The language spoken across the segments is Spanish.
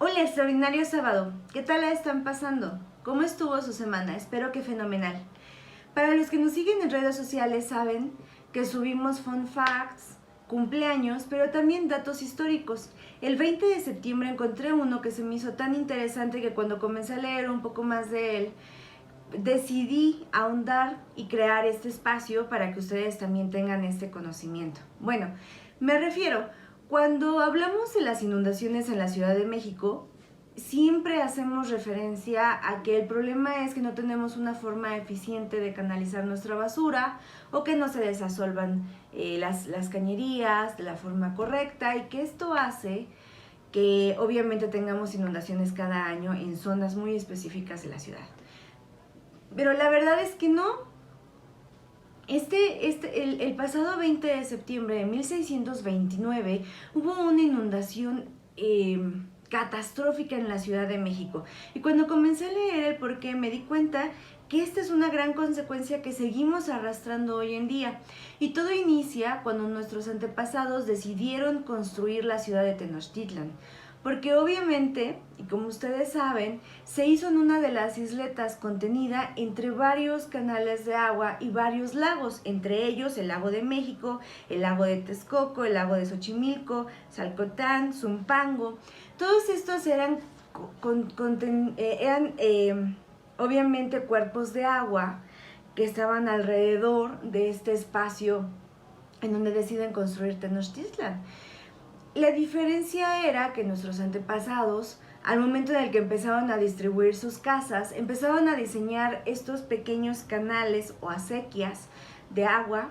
Hola, extraordinario sábado. ¿Qué tal la están pasando? ¿Cómo estuvo su semana? Espero que fenomenal. Para los que nos siguen en redes sociales saben que subimos fun facts, cumpleaños, pero también datos históricos. El 20 de septiembre encontré uno que se me hizo tan interesante que cuando comencé a leer un poco más de él, decidí ahondar y crear este espacio para que ustedes también tengan este conocimiento. Bueno, me refiero, cuando hablamos de las inundaciones en la Ciudad de México, siempre hacemos referencia a que el problema es que no tenemos una forma eficiente de canalizar nuestra basura o que no se desasolvan las cañerías de la forma correcta y que esto hace que obviamente tengamos inundaciones cada año en zonas muy específicas de la ciudad. Pero la verdad es que no. El pasado 20 de septiembre de 1629 hubo una inundación catastrófica en la Ciudad de México. Y cuando comencé a leer el porqué me di cuenta que esta es una gran consecuencia que seguimos arrastrando hoy en día. Y todo inicia cuando nuestros antepasados decidieron construir la ciudad de Tenochtitlan. Porque obviamente, y como ustedes saben, se hizo en una de las isletas contenida entre varios canales de agua y varios lagos, entre ellos el lago de México, el lago de Texcoco, el lago de Xochimilco, Salcotán, Zumpango. Todos estos eran obviamente cuerpos de agua que estaban alrededor de este espacio en donde deciden construir Tenochtitlan. La diferencia era que nuestros antepasados, al momento en el que empezaban a distribuir sus casas, empezaban a diseñar estos pequeños canales o acequias de agua,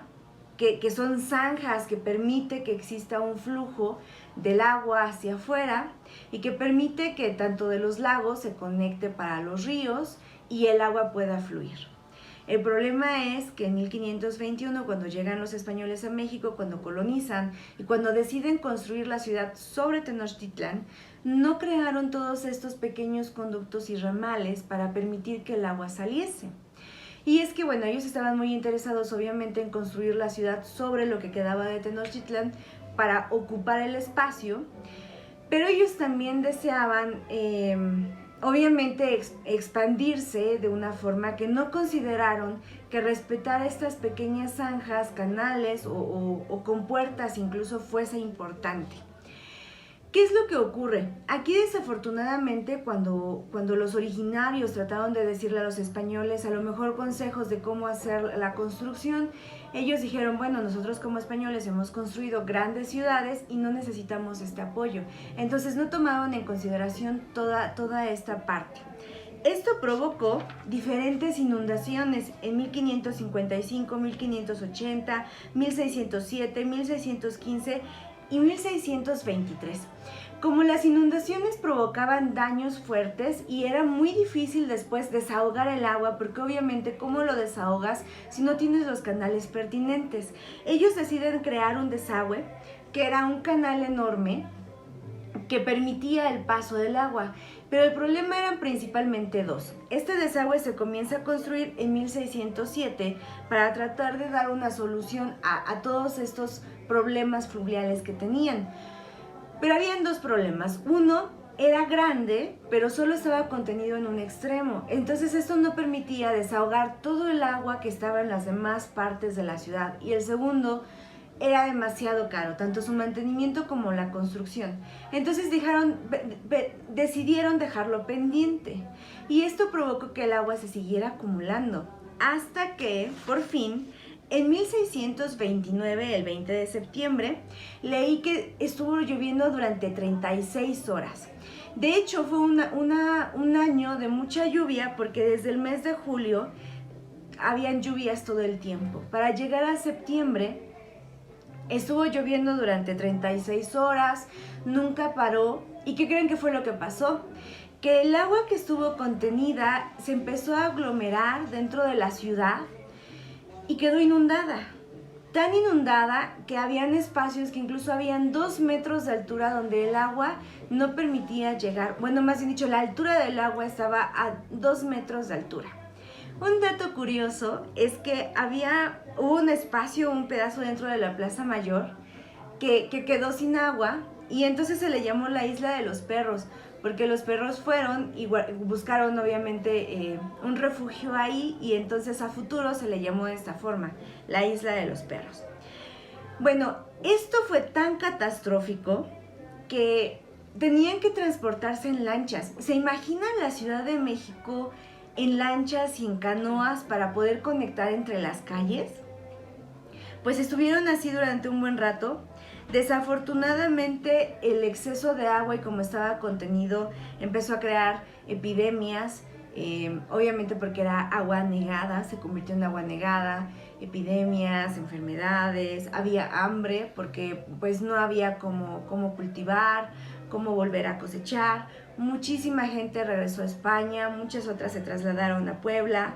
que son zanjas que permite que exista un flujo del agua hacia afuera y que permite que tanto de los lagos se conecte para los ríos y el agua pueda fluir. El problema es que en 1521, cuando llegan los españoles a México, cuando colonizan y cuando deciden construir la ciudad sobre Tenochtitlan, no crearon todos estos pequeños conductos y ramales para permitir que el agua saliese. Y es que, bueno, ellos estaban muy interesados obviamente en construir la ciudad sobre lo que quedaba de Tenochtitlan para ocupar el espacio, pero ellos también deseaban obviamente expandirse de una forma que no consideraron que respetar estas pequeñas zanjas, canales o compuertas incluso fuese importante. ¿Qué es lo que ocurre? Aquí desafortunadamente cuando los originarios trataron de decirle a los españoles a lo mejor consejos de cómo hacer la construcción, ellos dijeron, bueno, nosotros como españoles hemos construido grandes ciudades y no necesitamos este apoyo. Entonces no tomaron en consideración toda esta parte. Esto provocó diferentes inundaciones en 1555, 1580, 1607, 1615 y 1623. Como las inundaciones provocaban daños fuertes y era muy difícil después desahogar el agua, porque obviamente ¿cómo lo desahogas si no tienes los canales pertinentes? Ellos deciden crear un desagüe que era un canal enorme que permitía el paso del agua, pero el problema eran principalmente dos. Este desagüe se comienza a construir en 1607 para tratar de dar una solución a todos estos problemas fluviales que tenían. Pero habían dos problemas. Uno, era grande, pero solo estaba contenido en un extremo. Entonces esto no permitía desahogar todo el agua que estaba en las demás partes de la ciudad. Y el segundo, era demasiado caro, tanto su mantenimiento como la construcción. Entonces decidieron dejarlo pendiente. Y esto provocó que el agua se siguiera acumulando. Hasta que, por fin, en 1629, el 20 de septiembre, leí que estuvo lloviendo durante 36 horas. De hecho, fue un año de mucha lluvia porque desde el mes de julio habían lluvias todo el tiempo. Para llegar a septiembre, estuvo lloviendo durante 36 horas, nunca paró. ¿Y qué creen que fue lo que pasó? Que el agua que estuvo contenida se empezó a aglomerar dentro de la ciudad y quedó inundada. Tan inundada que habían espacios que incluso habían 2 metros de altura donde el agua no permitía llegar. Bueno, más bien dicho, la altura del agua estaba a 2 metros de altura. Un dato curioso es que hubo un espacio, un pedazo dentro de la Plaza Mayor que quedó sin agua y entonces se le llamó la Isla de los Perros, porque los perros fueron y buscaron obviamente un refugio ahí, y entonces a futuro se le llamó de esta forma, la isla de los perros. Bueno, esto fue tan catastrófico que tenían que transportarse en lanchas. ¿Se imaginan la Ciudad de México en lanchas y en canoas para poder conectar entre las calles? Pues estuvieron así durante un buen rato. Desafortunadamente el exceso de agua y como estaba contenido empezó a crear epidemias, obviamente porque era agua anegada, se convirtió en agua anegada, epidemias, enfermedades, había hambre porque pues no había cómo cultivar, cómo volver a cosechar. Muchísima gente regresó a España, muchas otras se trasladaron a Puebla.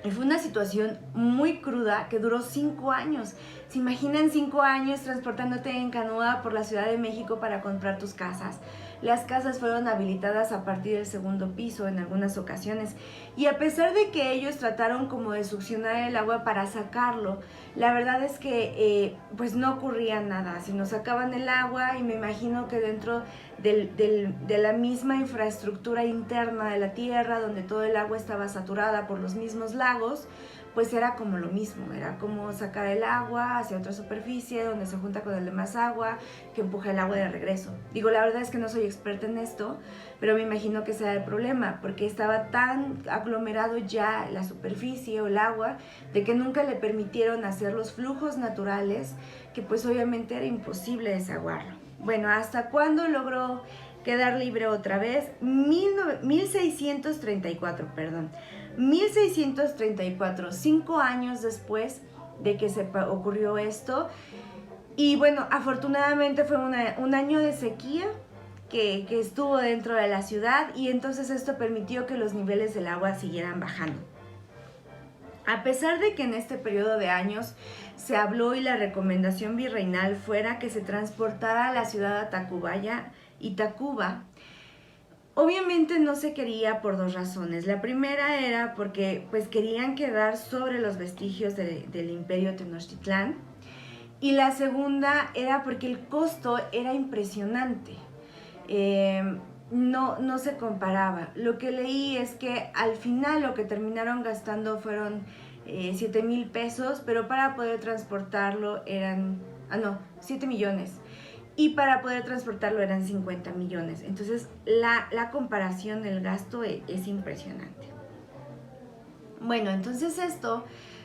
Y fue una situación muy cruda que duró 5 años. ¿Se imaginan 5 años transportándote en canoa por la Ciudad de México para comprar tus casas? Las casas fueron habilitadas a partir del segundo piso en algunas ocasiones. Y a pesar de que ellos trataron como de succionar el agua para sacarlo, la verdad es que pues no ocurría nada. Si nos sacaban el agua, y me imagino que dentro de la misma infraestructura interna de la tierra, donde todo el agua estaba saturada por los mismos lagos, pues era como lo mismo, era como sacar el agua hacia otra superficie donde se junta con el demás agua que empuja el agua de regreso. Digo, la verdad es que no soy experta en esto, pero me imagino que sea el problema, porque estaba tan aglomerado ya la superficie o el agua de que nunca le permitieron hacer los flujos naturales, que pues obviamente era imposible desaguarlo. Bueno, ¿hasta cuándo logró quedar libre otra vez? 1634, 5 años después de que se ocurrió esto. Y bueno, afortunadamente fue un año de sequía que estuvo dentro de la ciudad, y entonces esto permitió que los niveles del agua siguieran bajando. A pesar de que en este periodo de años se habló y la recomendación virreinal fuera que se transportara a la ciudad de Tacubaya y Tacuba, obviamente no se quería por 2 razones. La primera era porque pues querían quedar sobre los vestigios del imperio Tenochtitlán, y la segunda era porque el costo era impresionante. No se comparaba. Lo que leí es que al final lo que terminaron gastando fueron 7,000 pesos, pero para poder transportarlo eran, 7 millones. Y para poder transportarlo eran 50 millones. Entonces la comparación del gasto es impresionante. Bueno, entonces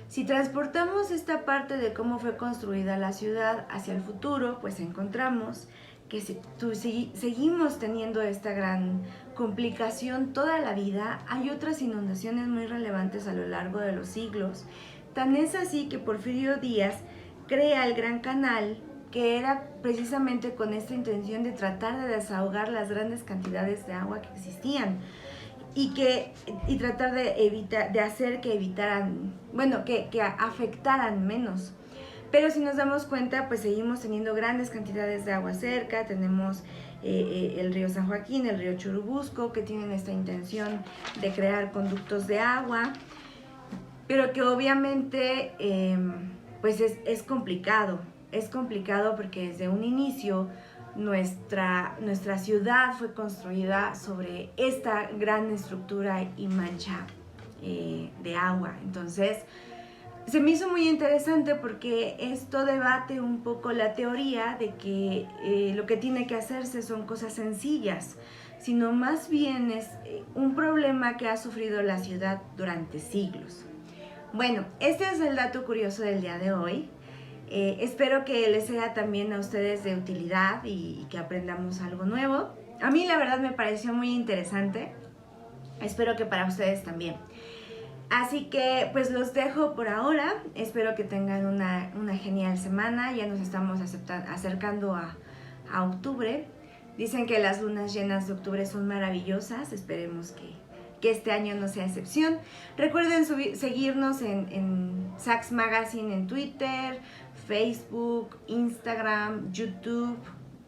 si transportamos esta parte de cómo fue construida la ciudad hacia el futuro, pues encontramos que seguimos teniendo esta gran complicación toda la vida. Hay otras inundaciones muy relevantes a lo largo de los siglos. Tan es así que Porfirio Díaz crea el Gran Canal, que era precisamente con esta intención de tratar de desahogar las grandes cantidades de agua que existían y tratar de hacer que que afectaran menos. Pero si nos damos cuenta, pues seguimos teniendo grandes cantidades de agua cerca. Tenemos el río San Joaquín, el río Churubusco, que tienen esta intención de crear conductos de agua, pero que obviamente pues es complicado. Es complicado porque desde un inicio nuestra ciudad fue construida sobre esta gran estructura y mancha de agua. Entonces se me hizo muy interesante porque esto debate un poco la teoría de que lo que tiene que hacerse son cosas sencillas, sino más bien es un problema que ha sufrido la ciudad durante siglos. Bueno, este es el dato curioso del día de hoy. Espero que les sea también a ustedes de utilidad y que aprendamos algo nuevo. A mí la verdad me pareció muy interesante. Espero que para ustedes también. Así que pues los dejo por ahora. Espero que tengan una genial semana. Ya nos estamos acercando a octubre. Dicen que las lunas llenas de octubre son maravillosas. Esperemos que este año no sea excepción. Recuerden seguirnos en Sax Magazine en Twitter, Facebook, Instagram, YouTube.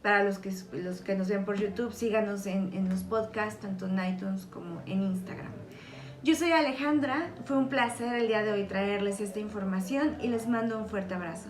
Para los que nos ven por YouTube, síganos en los podcasts, tanto en iTunes como en Instagram. Yo soy Alejandra, fue un placer el día de hoy traerles esta información y les mando un fuerte abrazo.